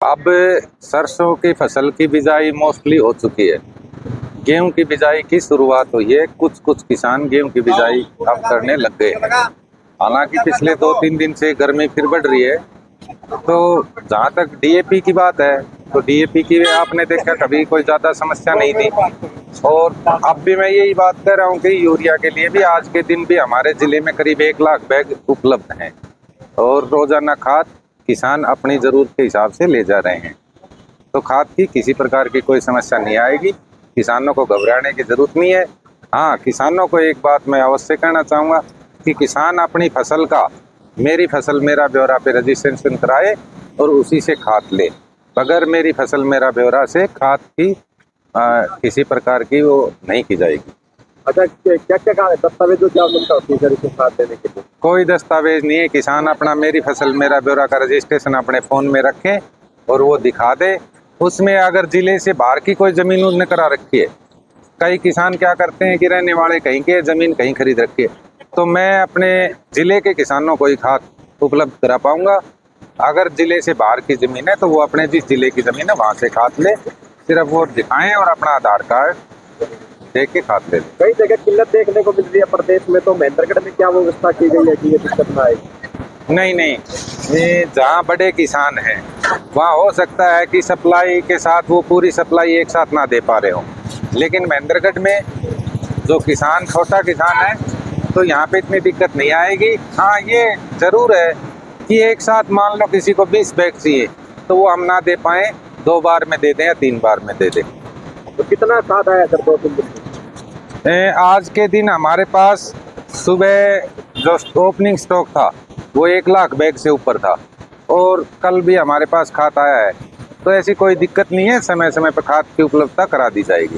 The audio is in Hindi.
अब सरसों की फसल की बिजाई मोस्टली हो चुकी है। गेहूं की बिजाई की शुरुआत हुई है। कुछ कुछ किसान गेहूं की बिजाई अब करने लग गए हैं। हालांकि पिछले 2-3 दिन से गर्मी फिर बढ़ रही है। तो जहां तक डीएपी की बात है, तो डीएपी की आपने देखा कभी कोई ज्यादा समस्या नहीं थी। और अब भी मैं यही बात कर रहा हूँ कि यूरिया के लिए भी आज के दिन भी हमारे जिले में करीब 1 लाख बैग उपलब्ध हैं और रोजाना खाद किसान अपनी जरूरत के हिसाब से ले जा रहे हैं। तो खाद की किसी प्रकार की कोई समस्या नहीं आएगी। किसानों को घबराने की जरूरत नहीं है। हाँ, किसानों को एक बात मैं अवश्य कहना चाहूँगा कि किसान अपनी फसल का मेरी फसल मेरा ब्यौरा पे रजिस्ट्रेशन कराए और उसी से खाद ले। बगैर मेरी फसल मेरा ब्यौरा से खाद की किसी प्रकार की वो नहीं की जाएगी। अच्छा, क्या क्या दस्तावेज क्या आवश्यकता होती है इसको खाद देने के लिए? कोई दस्तावेज नहीं है। किसान अपना मेरी फसल मेरा ब्यौरा का रजिस्ट्रेशन अपने फ़ोन में रखे और वो दिखा दे। उसमें अगर जिले से बाहर की कोई ज़मीन उसने करा रखी है, कई किसान क्या करते हैं कि रहने वाले कहीं के ज़मीन कहीं खरीद रखी है, तो मैं अपने ज़िले के किसानों को ही खाद उपलब्ध करा पाऊँगा। अगर ज़िले से बाहर की ज़मीन है तो वो अपने जिस ज़िले की ज़मीन है वहाँ से खाद ले, सिर्फ वो दिखाएँ और अपना आधार कार्ड दे के खाद ले लें। कई जगह किल्लत देखने को मिल रही है प्रदेश में, तो महेंद्रगढ़ में क्या व्यवस्था की गई है कि ये दिक्कत ना आएगी? नहीं नहीं, ये जहाँ बड़े किसान हैं वहाँ हो सकता है कि सप्लाई के साथ वो पूरी सप्लाई एक साथ ना दे पा रहे हो, लेकिन महेंद्रगढ़ में जो किसान छोटा किसान है तो यहाँ पे इतनी दिक्कत नहीं आएगी। हाँ, ये ज़रूर है कि एक साथ मान लो किसी को 20 बैग चाहिए तो वो हम ना दे पाएँ, 2 बार में दे दें या 3 बार में दे दें। तो कितना खाद आया सर 2-3 दिन में? आज के दिन हमारे पास सुबह जो ओपनिंग स्टॉक था वो 1 लाख बैग से ऊपर था और कल भी हमारे पास खाद आया है। तो ऐसी कोई दिक्कत नहीं है, समय समय पर खाद की उपलब्धता करा दी जाएगी।